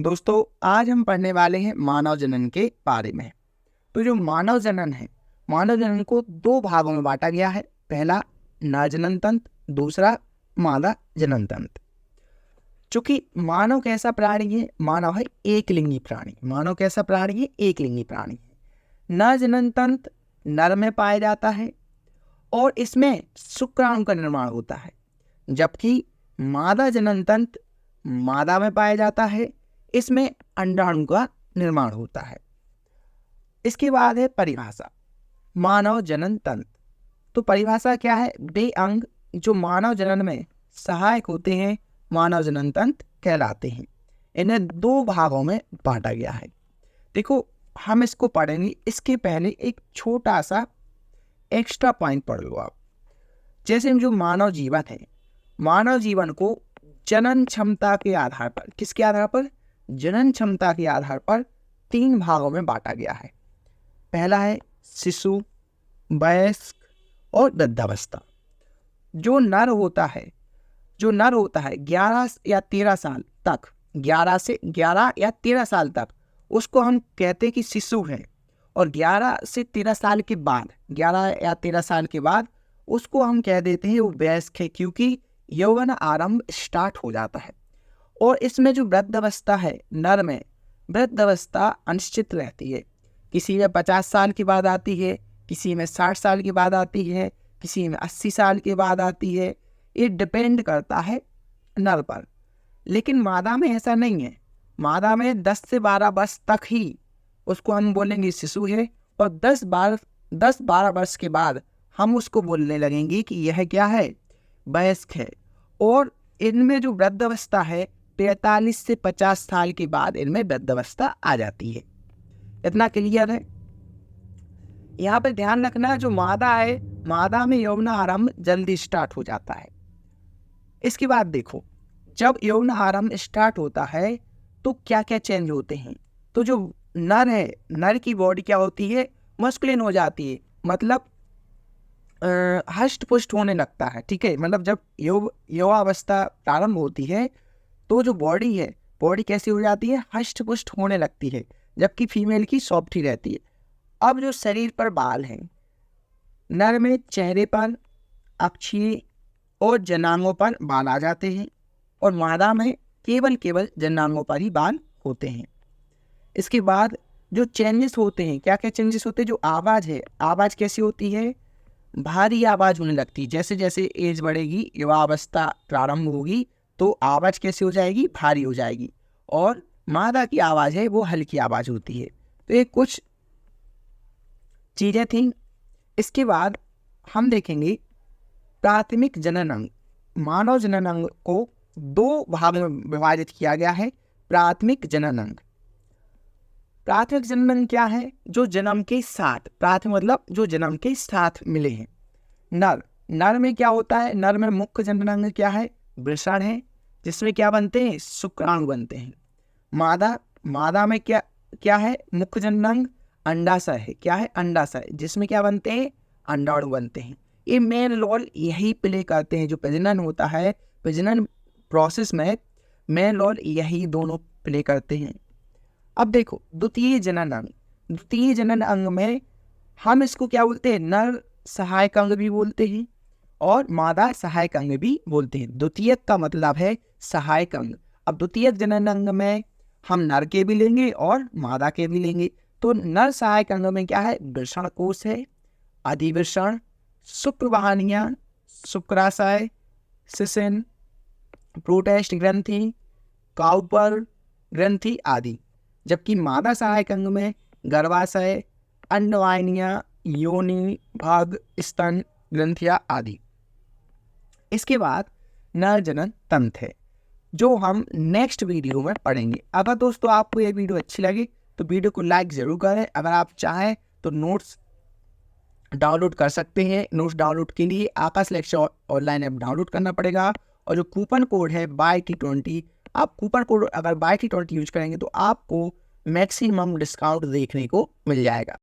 दोस्तों आज हम पढ़ने वाले हैं मानव जनन के बारे में। तो जो मानव जनन है, मानव जनन को दो भागों में बांटा गया है। पहला नर जनन तंत्र, दूसरा मादा जनन तंत्र। चूंकि मानव कैसा प्राणी है, मानव है एक लिंगी प्राणी। मानव कैसा प्राणी है, एक लिंगी प्राणी है। नर जनन तंत्र नर में पाया जाता है और इसमें शुक्राणु का निर्माण होता है, जबकि मादा जनन तंत्र मादा में पाया जाता है, इसमें अंडाणु का निर्माण होता है। इसके बाद है परिभाषा मानव जनन तंत्र। तो परिभाषा क्या है? वे अंग जो मानव जनन में सहायक होते हैं मानव जनन तंत्र कहलाते हैं। इन्हें दो भागों में बांटा गया है। देखो हम इसको पढ़ेंगे, इसके पहले एक छोटा सा एक्स्ट्रा पॉइंट पढ़ लो आप। जैसे जो मानव जीवन है, मानव जीवन को जनन क्षमता के आधार पर, किसके आधार पर? जनन क्षमता के आधार पर तीन भागों में बांटा गया है। पहला है शिशु, वयस्क और वृद्धावस्था। जो नर होता है 11 या 13 साल तक, 11 या 13 साल तक उसको हम कहते हैं कि शिशु है। और 11 से 13 साल के बाद, 11 या 13 साल के बाद उसको हम कह देते हैं वो वयस्क है, क्योंकि यौवन आरंभ स्टार्ट हो जाता है। और इसमें जो वृद्धावस्था है, नर में वृद्धावस्था अनिश्चित रहती है। किसी में 50 साल के बाद आती है, किसी में 60 साल के बाद आती है, किसी में 80 साल के बाद आती है। ये डिपेंड करता है नर पर। लेकिन मादा में ऐसा नहीं है। मादा में 10 से 12 वर्ष तक ही उसको हम बोलेंगे शिशु है, और 10-12 वर्ष के बाद हम उसको बोलने लगेंगे कि यह क्या है? वयस्क है। और इनमें जो वृद्धावस्था है 43 से 50 साल के बाद इनमें वृद्धावस्था आ जाती है। इतना क्लियर है? यहाँ पर ध्यान रखना, जो मादा है, मादा में यौवन आरंभ जल्दी स्टार्ट हो जाता है। इसके बाद देखो, जब यौवन आरंभ स्टार्ट होता है तो क्या क्या चेंज होते हैं। तो जो नर है, नर की बॉडी क्या होती है? मस्कुलिन हो जाती है, मतलब हष्ट पुष्ट होने लगता है। ठीक है, मतलब जब यौवावस्था प्रारंभ होती है तो जो बॉडी है, बॉडी कैसी हो जाती है? हष्ट पुष्ट होने लगती है, जबकि फीमेल की सॉफ्टी रहती है। अब जो शरीर पर बाल हैं, नर में चेहरे पर, अक्षीय और जनांगों पर बाल आ जाते हैं, और मादा में केवल जनांगों पर ही बाल होते हैं। इसके बाद जो चेंजेस होते हैं, क्या क्या चेंजेस होते हैं? जो आवाज़ है, आवाज़ कैसी होती है? भारी आवाज़ होने लगती है। जैसे जैसे एज बढ़ेगी, युवावस्था प्रारंभ होगी, तो आवाज़ कैसी हो जाएगी? भारी हो जाएगी। और मादा की आवाज़ है वो हल्की आवाज़ होती है। तो ये कुछ चीज़ें थी। इसके बाद हम देखेंगे प्राथमिक जनन अंग। मानव जनन अंग को दो भागों में विभाजित किया गया है। प्राथमिक जनन अंग, प्राथमिक जनन अंग क्या है? जो जन्म के साथ, प्राथमिक मतलब जो जन्म के साथ मिले हैं। नर में क्या होता है? नर में मुख्य जनन अंग क्या है? वृषण है, जिसमें क्या बनते हैं? शुक्राणु बनते हैं। मादा में क्या है? मुख्य जनन अंग अंडाशय है। क्या है? अंडाशय, जिसमें क्या बनते हैं? अंडाणु बनते हैं। ये मेन रोल यही प्ले करते हैं। जो प्रजनन होता है, प्रजनन प्रोसेस में मेन रोल यही दोनों प्ले करते हैं। अब देखो द्वितीय जनन अंग। द्वितीय जनन अंग में हम इसको क्या बोलते हैं? नर सहायक अंग भी बोलते हैं और मादा सहायक अंग भी बोलते हैं। द्वितीयक का मतलब है सहायक अंग। अब द्वितीयक जनन अंग में हम नर के भी लेंगे और मादा के भी लेंगे। तो नर सहायक अंग में क्या है? वृषण कोश है, अधिवृषण, शुक्रवाहिनियां, शुक्राशय, सिसिन, प्रोटेस्ट ग्रंथि, काउपर ग्रंथि आदि। जबकि मादा सहायक अंग में गर्भाशय, अंडवाहिनियां, योनि भाग, स्तन ग्रंथियां आदि। इसके बाद नर जनन तंत्र है, जो हम नेक्स्ट वीडियो में पढ़ेंगे। अगर दोस्तों आपको ये वीडियो अच्छी लगी तो वीडियो को लाइक ज़रूर करें। अगर आप चाहें तो नोट्स डाउनलोड कर सकते हैं। नोट्स डाउनलोड के लिए आकाश लेक्चर ऑनलाइन ऐप डाउनलोड करना पड़ेगा। और जो कूपन कोड है BYT20, आप कूपन कोड अगर BYT20 यूज करेंगे तो आपको मैक्सिमम डिस्काउंट देखने को मिल जाएगा।